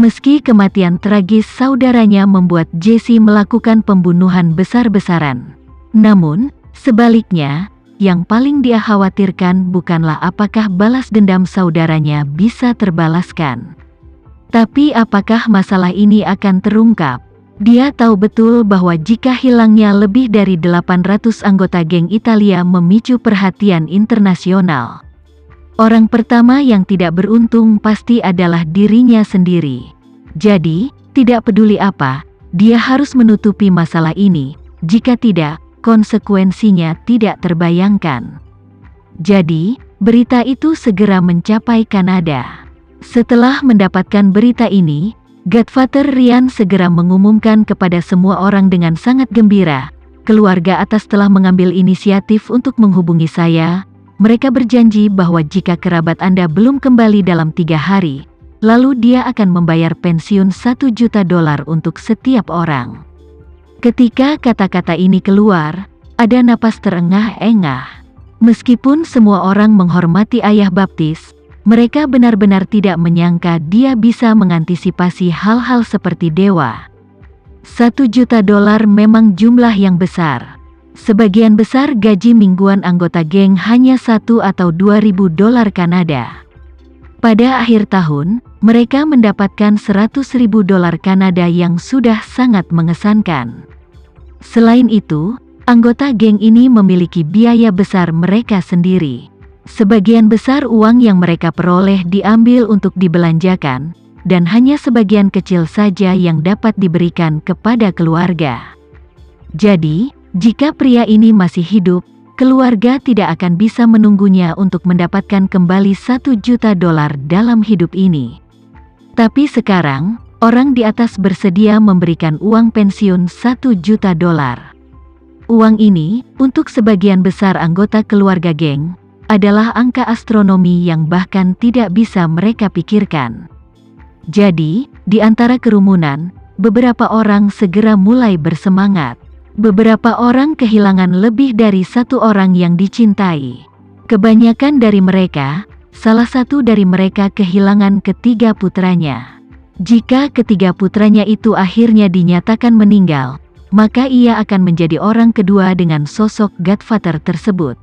Meski kematian tragis saudaranya membuat Jesse melakukan pembunuhan besar-besaran, namun sebaliknya, yang paling dia khawatirkan bukanlah apakah balas dendam saudaranya bisa terbalaskan, tapi apakah masalah ini akan terungkap. Dia tahu betul bahwa jika hilangnya lebih dari 800 anggota geng Italia memicu perhatian internasional, orang pertama yang tidak beruntung pasti adalah dirinya sendiri. Jadi, tidak peduli apa, dia harus menutupi masalah ini. Jika tidak, konsekuensinya tidak terbayangkan. Jadi, berita itu segera mencapai Kanada. Setelah mendapatkan berita ini, Godfather Ryan segera mengumumkan kepada semua orang dengan sangat gembira, keluarga atas telah mengambil inisiatif untuk menghubungi saya. Mereka berjanji bahwa jika kerabat Anda belum kembali dalam 3 hari, lalu dia akan membayar pensiun $1 juta untuk setiap orang. Ketika kata-kata ini keluar, ada napas terengah-engah. Meskipun semua orang menghormati ayah baptis, mereka benar-benar tidak menyangka dia bisa mengantisipasi hal-hal seperti dewa. $1 juta memang jumlah yang besar. Sebagian besar gaji mingguan anggota geng hanya $1 atau $2.000 Kanada. Pada akhir tahun, mereka mendapatkan $100.000 Kanada yang sudah sangat mengesankan. Selain itu, anggota geng ini memiliki biaya besar mereka sendiri. Sebagian besar uang yang mereka peroleh diambil untuk dibelanjakan, dan hanya sebagian kecil saja yang dapat diberikan kepada keluarga. Jadi, jika pria ini masih hidup, keluarga tidak akan bisa menunggunya untuk mendapatkan kembali $1 juta dalam hidup ini. Tapi sekarang, orang di atas bersedia memberikan uang pensiun $1 juta. Uang ini, untuk sebagian besar anggota keluarga geng, adalah angka astronomi yang bahkan tidak bisa mereka pikirkan. Jadi, di antara kerumunan, beberapa orang segera mulai bersemangat. Beberapa orang kehilangan lebih dari 1 orang yang dicintai. Kebanyakan dari mereka, salah satu dari mereka kehilangan ketiga putranya. Jika ketiga putranya itu akhirnya dinyatakan meninggal, maka ia akan menjadi orang kedua dengan sosok Godfather tersebut.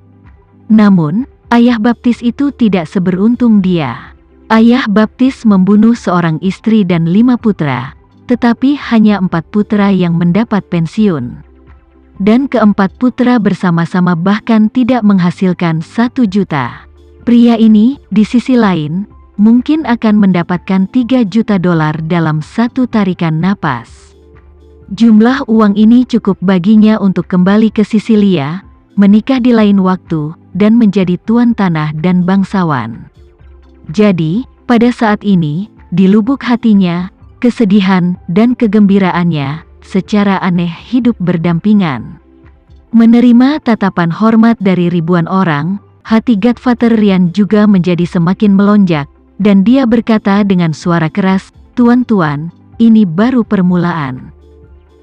Namun, ayah baptis itu tidak seberuntung dia. Ayah baptis membunuh seorang istri dan 5 putra, tetapi hanya 4 putra yang mendapat pensiun. Dan keempat putra bersama-sama bahkan tidak menghasilkan $1 juta. Pria ini, di sisi lain, mungkin akan mendapatkan $3 juta dalam satu tarikan napas. Jumlah uang ini cukup baginya untuk kembali ke Sisilia, menikah di lain waktu, dan menjadi tuan tanah dan bangsawan. Jadi, pada saat ini, di lubuk hatinya, kesedihan dan kegembiraannya secara aneh hidup berdampingan. Menerima tatapan hormat dari ribuan orang, hati Godfather Ryan juga menjadi semakin melonjak, dan dia berkata dengan suara keras, "Tuan-tuan, ini baru permulaan."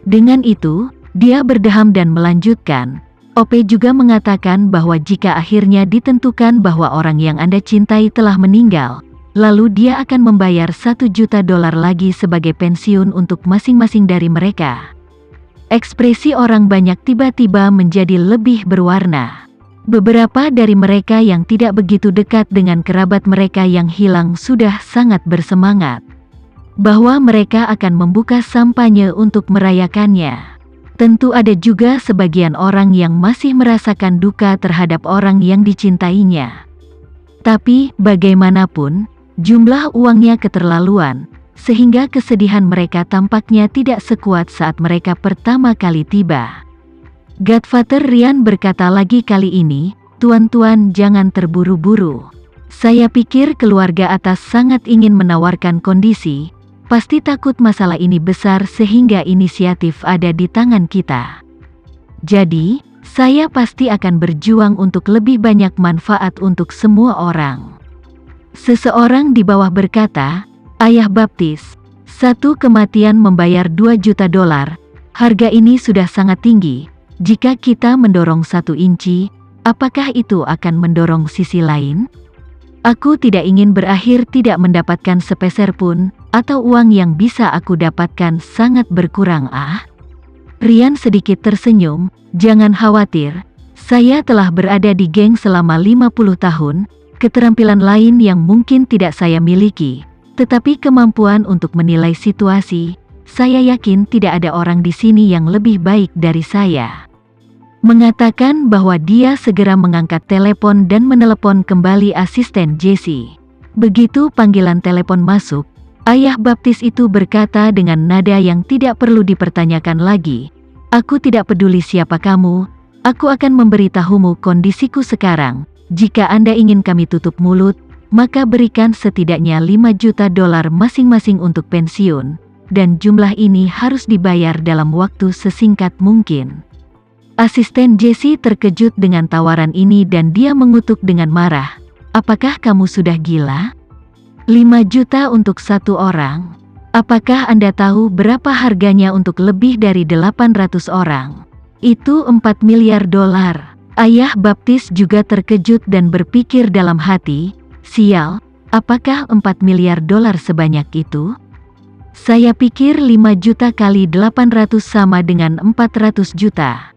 Dengan itu, dia berdeham dan melanjutkan, OP juga mengatakan bahwa jika akhirnya ditentukan bahwa orang yang Anda cintai telah meninggal, lalu dia akan membayar $1 juta lagi sebagai pensiun untuk masing-masing dari mereka. Ekspresi orang banyak tiba-tiba menjadi lebih berwarna. Beberapa dari mereka yang tidak begitu dekat dengan kerabat mereka yang hilang sudah sangat bersemangat bahwa mereka akan membuka sampahnya untuk merayakannya. Tentu ada juga sebagian orang yang masih merasakan duka terhadap orang yang dicintainya. Tapi, bagaimanapun, jumlah uangnya keterlaluan, sehingga kesedihan mereka tampaknya tidak sekuat saat mereka pertama kali tiba. Godfather Ryan berkata lagi kali ini, "Tuan-tuan jangan terburu-buru. Saya pikir keluarga atas sangat ingin menawarkan kondisi, pasti takut masalah ini besar sehingga inisiatif ada di tangan kita. Jadi, saya pasti akan berjuang untuk lebih banyak manfaat untuk semua orang." Seseorang di bawah berkata, "Ayah baptis, satu kematian membayar $2 juta. Harga ini sudah sangat tinggi. Jika kita mendorong 1 inci, apakah itu akan mendorong sisi lain? Aku tidak ingin berakhir tidak mendapatkan sepeser pun, atau uang yang bisa aku dapatkan sangat berkurang. Rian sedikit tersenyum, jangan khawatir, saya telah berada di geng selama 50 tahun, keterampilan lain yang mungkin tidak saya miliki, tetapi kemampuan untuk menilai situasi, saya yakin tidak ada orang di sini yang lebih baik dari saya. Mengatakan bahwa dia segera mengangkat telepon dan menelepon kembali asisten Jesse. Begitu panggilan telepon masuk, ayah baptis itu berkata dengan nada yang tidak perlu dipertanyakan lagi, "Aku tidak peduli siapa kamu, aku akan memberitahumu kondisiku sekarang. Jika Anda ingin kami tutup mulut, maka berikan setidaknya $5 juta masing-masing untuk pensiun, dan jumlah ini harus dibayar dalam waktu sesingkat mungkin." Asisten Jesse terkejut dengan tawaran ini dan dia mengutuk dengan marah. "Apakah kamu sudah gila? 5 juta untuk satu orang? Apakah Anda tahu berapa harganya untuk lebih dari 800 orang? Itu $4 miliar." Ayah baptis juga terkejut dan berpikir dalam hati, sial, apakah $4 miliar sebanyak itu? Saya pikir 5 juta kali 800 sama dengan 400 juta.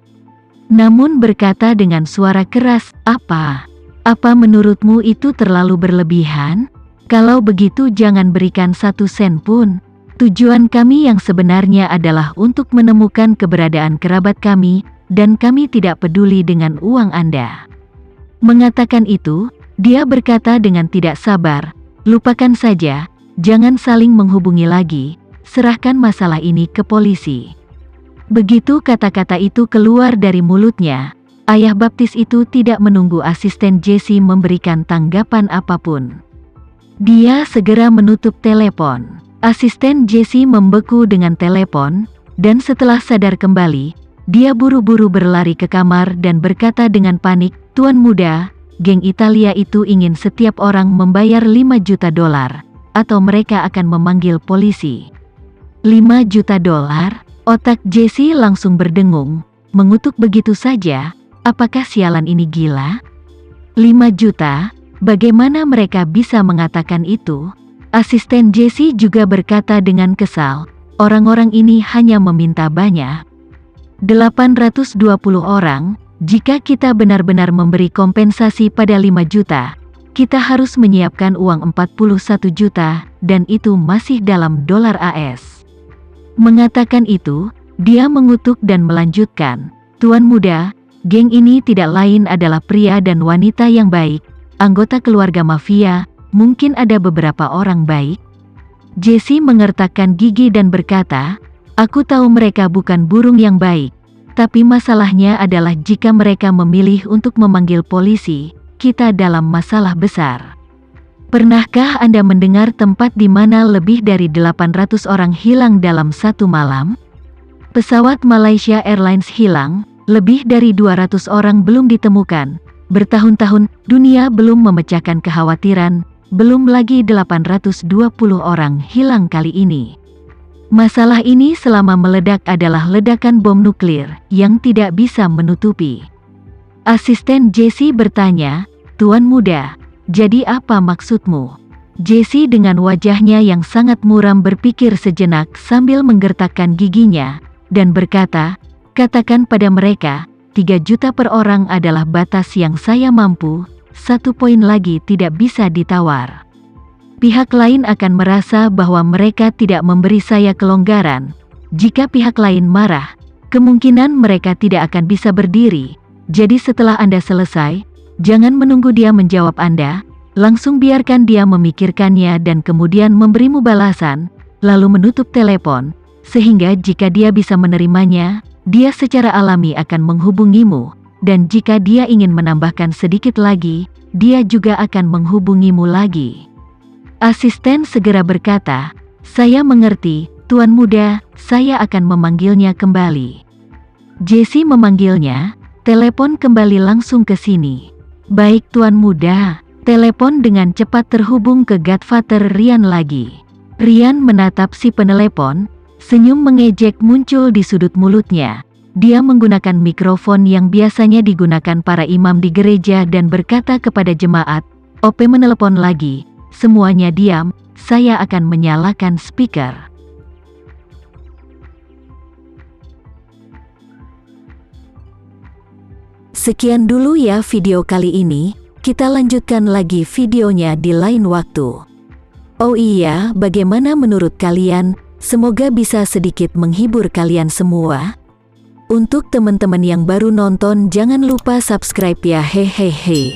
Namun berkata dengan suara keras, Apa menurutmu itu terlalu berlebihan? Kalau begitu jangan berikan 1 sen pun. Tujuan kami yang sebenarnya adalah untuk menemukan keberadaan kerabat kami, dan kami tidak peduli dengan uang Anda." Mengatakan itu, dia berkata dengan tidak sabar, "Lupakan saja, jangan saling menghubungi lagi, serahkan masalah ini ke polisi." Begitu kata-kata itu keluar dari mulutnya, ayah baptis itu tidak menunggu asisten Jesse memberikan tanggapan apapun. Dia segera menutup telepon. Asisten Jesse membeku dengan telepon, dan setelah sadar kembali, dia buru-buru berlari ke kamar dan berkata dengan panik, "Tuan muda, geng Italia itu ingin setiap orang membayar $5 juta, atau mereka akan memanggil polisi." $5 juta? Otak Jesse langsung berdengung, mengutuk begitu saja, apakah sialan ini gila? 5 juta? Bagaimana mereka bisa mengatakan itu? Asisten Jesse juga berkata dengan kesal, orang-orang ini hanya meminta banyak. 820 orang, jika kita benar-benar memberi kompensasi pada 5 juta, kita harus menyiapkan uang 41 juta, dan itu masih dalam dolar AS. Mengatakan itu, dia mengutuk dan melanjutkan, "Tuan muda, geng ini tidak lain adalah pria dan wanita yang baik, anggota keluarga mafia, mungkin ada beberapa orang baik." Jesse mengertakkan gigi dan berkata, "Aku tahu mereka bukan burung yang baik, tapi masalahnya adalah jika mereka memilih untuk memanggil polisi, kita dalam masalah besar." Pernahkah Anda mendengar tempat di mana lebih dari 800 orang hilang dalam satu malam? Pesawat Malaysia Airlines hilang, lebih dari 200 orang belum ditemukan. Bertahun-tahun, dunia belum memecahkan kekhawatiran, belum lagi 820 orang hilang kali ini. Masalah ini selama meledak adalah ledakan bom nuklir yang tidak bisa menutupi. Asisten Jesse bertanya, "Tuan muda, jadi apa maksudmu?" Jesse dengan wajahnya yang sangat muram berpikir sejenak sambil menggertakkan giginya, dan berkata, "Katakan pada mereka, 3 juta per orang adalah batas yang saya mampu, 1 poin lagi tidak bisa ditawar. Pihak lain akan merasa bahwa mereka tidak memberi saya kelonggaran. Jika pihak lain marah, kemungkinan mereka tidak akan bisa berdiri. Jadi setelah Anda selesai, jangan menunggu dia menjawab Anda, langsung biarkan dia memikirkannya dan kemudian memberimu balasan, lalu menutup telepon, sehingga jika dia bisa menerimanya, dia secara alami akan menghubungimu, dan jika dia ingin menambahkan sedikit lagi, dia juga akan menghubungimu lagi." Asisten segera berkata, "Saya mengerti, Tuan muda, saya akan memanggilnya kembali." Jesse memanggilnya, telepon kembali langsung ke sini. "Baik Tuan muda." Telepon dengan cepat terhubung ke Godfather Rian lagi. Rian menatap si penelepon, senyum mengejek muncul di sudut mulutnya. Dia menggunakan mikrofon yang biasanya digunakan para imam di gereja dan berkata kepada jemaat, "Ope menelepon lagi, semuanya diam, saya akan menyalakan speaker. Sekian dulu ya video kali ini, kita lanjutkan lagi videonya di lain waktu. Oh iya, bagaimana menurut kalian? Semoga bisa sedikit menghibur kalian semua. Untuk teman-teman yang baru nonton, jangan lupa subscribe ya, hehehe.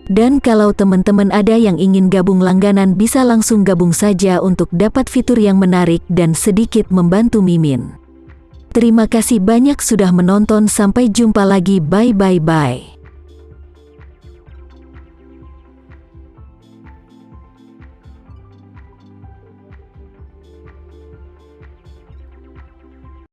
Dan kalau teman-teman ada yang ingin gabung langganan, bisa langsung gabung saja untuk dapat fitur yang menarik dan sedikit membantu Mimin. Terima kasih banyak sudah menonton, sampai jumpa lagi, bye.